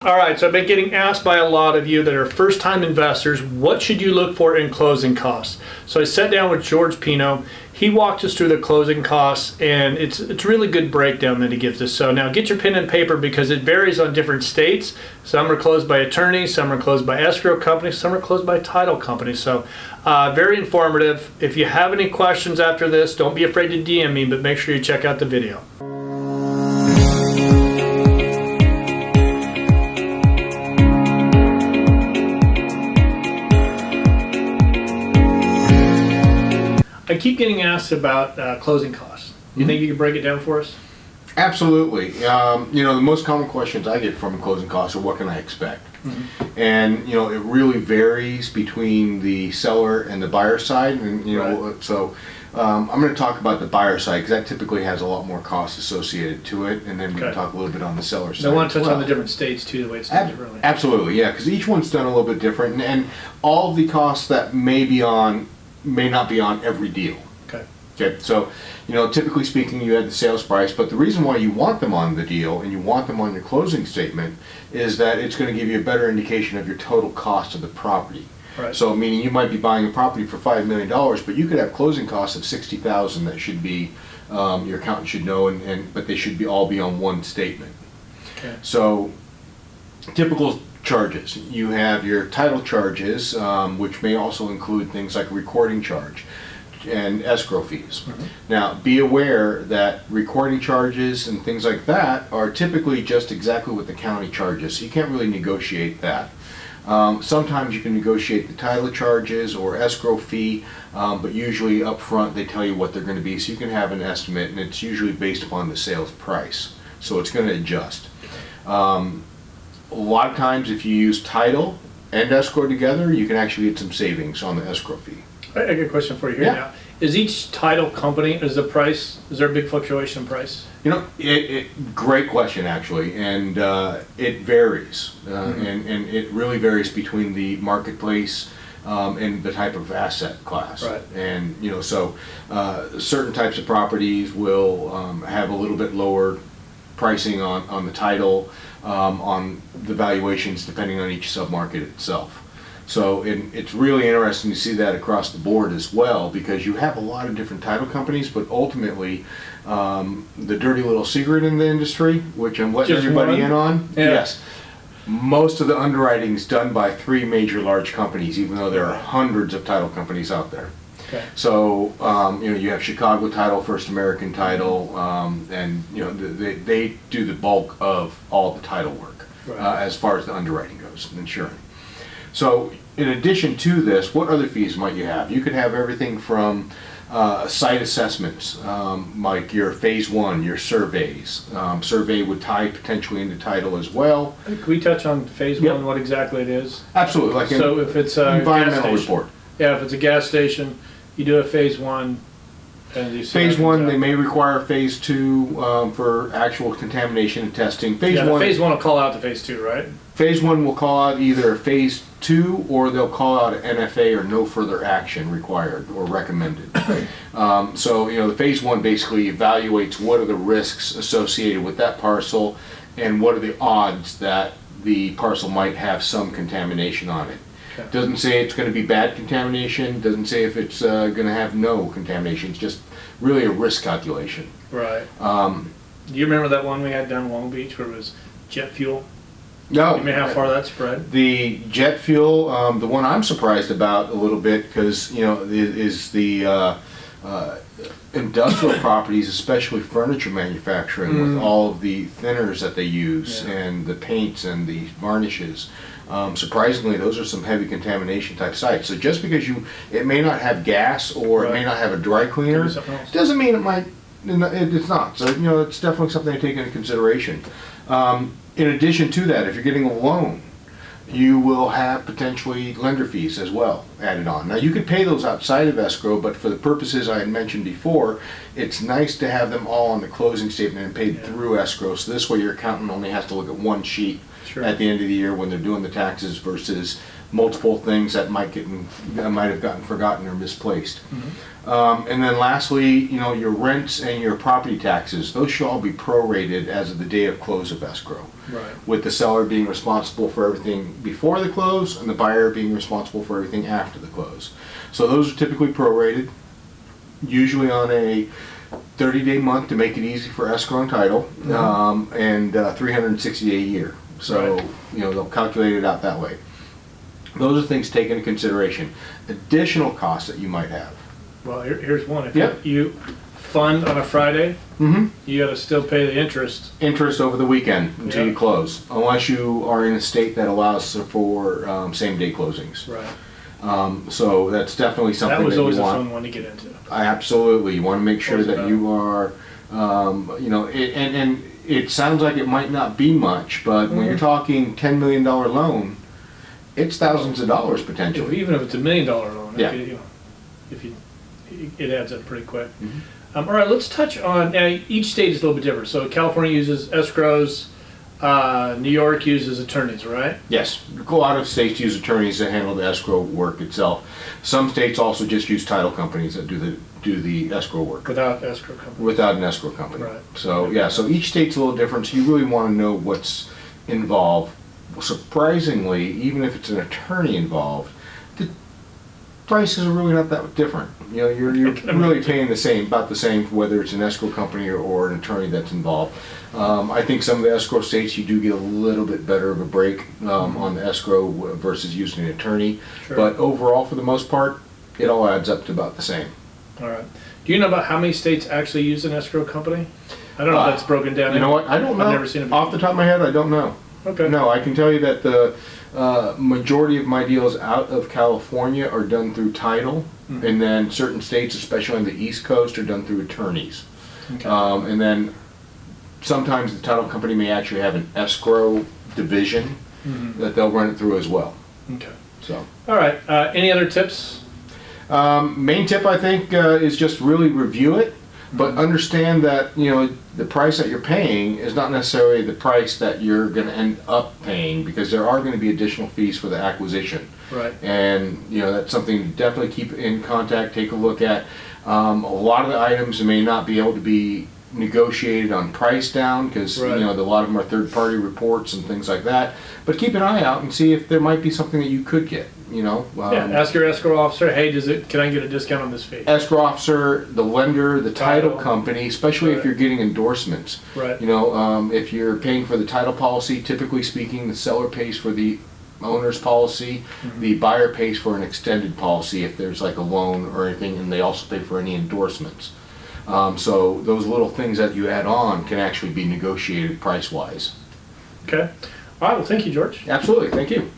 All right, so I've been getting asked by a lot of you that are first-time investors, what should you look for in closing costs? So I sat down with George Pino. He walked us through the closing costs, and it's really good breakdown that he gives us. So now get your pen and paper because it varies on different states. Some are closed by attorneys, some are closed by escrow companies, some are closed by title companies. So very informative. If you have any questions after this, don't be afraid to DM me, but make sure you check out the video. I keep getting asked about closing costs. You think you can break it down for us? Absolutely. The most common questions I get from closing costs are what can I expect? And, it really varies between the seller and the buyer side. And, so I'm going to talk about the buyer side because that typically has a lot more costs associated to it. And then we can talk a little bit on the seller side. I want to touch on the different states too, the way it's done differently. Absolutely, yeah, because each one's done a little bit different. And all of the costs that may not be on every deal. Okay, so, typically speaking, you had the sales price, but the reason why you want them on the deal and you want them on your closing statement is that it's going to give you a better indication of your total cost of the property. Right. So, meaning you might be buying a property for $5 million, but you could have closing costs of $60,000 that should be, your accountant should know, but they should all be on one statement. Okay. So, typical charges. You have your title charges, which may also include things like a recording charge and escrow fees. Now, be aware that recording charges and things like that are typically just exactly what the county charges, so you can't really negotiate that. Sometimes you can negotiate the title charges or escrow fee, but usually up front they tell you what they're going to be, so you can have an estimate, and it's usually based upon the sales price, so it's going to adjust. A lot of times if you use title and escrow together, you can actually get some savings on the escrow fee. I got a question for you here now. Is each title company, is there a big fluctuation in price? Great question actually, and it varies, and it really varies between the marketplace and the type of asset class. Right. And so certain types of properties will have a little bit lower pricing on the title, on the valuations depending on each submarket itself. So it's really interesting to see that across the board as well, because you have a lot of different title companies, but ultimately the dirty little secret in the industry, which I'm letting everybody in on, yes, most of the underwriting is done by 3 major large companies, even though there are hundreds of title companies out there. Okay. So you have Chicago Title, First American Title, and they do the bulk of all the title work as far as the underwriting goes, insurance. So in addition to this, what other fees might you have? You could have everything from site assessments, like your phase 1, your surveys. Survey would tie potentially into title as well. Can we touch on phase 1, what exactly it is? Absolutely. So if it's a environmental gas station, report. Yeah, if it's a gas station, you do a phase 1. And you phase 1, they may require phase 2 for actual contamination and testing. Phase 1 will call out to phase 2, right? Phase 1 will call out either phase 2 or they'll call out an NFA or no further action required or recommended. So the phase 1 basically evaluates what are the risks associated with that parcel and what are the odds that the parcel might have some contamination on it. Okay. Doesn't say it's going to be bad contamination, doesn't say if it's going to have no contamination, it's just really a risk calculation. Right. Do you remember that one we had down Long Beach where it was jet fuel? No. You mean how far that spread? The jet fuel, the one I'm surprised about a little bit, because is the industrial properties, especially furniture manufacturing, with all of the thinners that they use and the paints and the varnishes. Surprisingly, those are some heavy contamination type sites. So just because it may not have gas or it may not have a dry cleaner, doesn't mean it might. It's not. So it's definitely something to take into consideration. In addition to that, if you're getting a loan, you will have potentially lender fees as well added on. Now you could pay those outside of escrow, but for the purposes I had mentioned before, it's nice to have them all on the closing statement and paid through escrow. So this way your accountant only has to look at one sheet Sure. at the end of the year when they're doing the taxes versus multiple things that might have gotten forgotten or misplaced. And then lastly, your rents and your property taxes, those should all be prorated as of the day of close of escrow. Right. With the seller being responsible for everything before the close and the buyer being responsible for everything after the close. So those are typically prorated, usually on a 30-day month to make it easy for escrow and title, and 360-day a year. So, Right. They'll calculate it out that way. Those are things taken into consideration. Additional costs that you might have. Well, here's one. If Yep. you fund on a Friday, you got to still pay the interest. Interest over the weekend until Yeah. you close, unless you are in a state that allows for same-day closings. Right. So that's definitely something That was that always you a want. fun one to get into. Absolutely, you want to make sure What was that it you are, and it sounds like it might not be much, but when you're talking $10 million loan, it's thousands of dollars potentially. Even if it's $1 million loan, Yeah. it adds up pretty quick. All right, let's touch on, each state is a little bit different. So California uses escrows, New York uses attorneys, right? Yes, a lot of states use attorneys that handle the escrow work itself. Some states also just use title companies that do the escrow work. Without escrow company. Without an escrow company. Right. So yeah, so each state's a little different, so you really want to know what's involved. Surprisingly, even if it's an attorney involved, the prices are really not that different. You're really paying about the same whether it's an escrow company or an attorney that's involved. I think some of the escrow states you do get a little bit better of a break on the escrow versus using an attorney. Sure. But overall, for the most part, it all adds up to about the same. All right. Do you know about how many states actually use an escrow company? I don't know if that's broken down. You know what? I don't know. I've never seen it Off the top of my head, I don't know. Okay. No, I can tell you that the majority of my deals out of California are done through title, and then certain states, especially on the East Coast, are done through attorneys. Okay. And then sometimes the title company may actually have an escrow division that they'll run it through as well. Okay. So, All right. Any other tips? main tip I think is just really review it, but understand that the price that you're paying is not necessarily the price that you're going to end up paying, because there are going to be additional fees for the acquisition. Right. And that's something to definitely keep in contact, take a look at. A lot of the items may not be able to be negotiated on price down, because Right. a lot of them are third-party reports and things like that. But keep an eye out and see if there might be something that you could get. Yeah, ask your escrow officer, hey, can I get a discount on this fee? Escrow officer, the lender, the title Title. company, especially if Right. you're getting endorsements. Right. If you're paying for the title policy, typically speaking, the seller pays for the owner's policy. The buyer pays for an extended policy if there's like a loan or anything, and they also pay for any endorsements. So those little things that you add on can actually be negotiated price-wise. Okay. All right, well, thank you, George. Absolutely, thank you.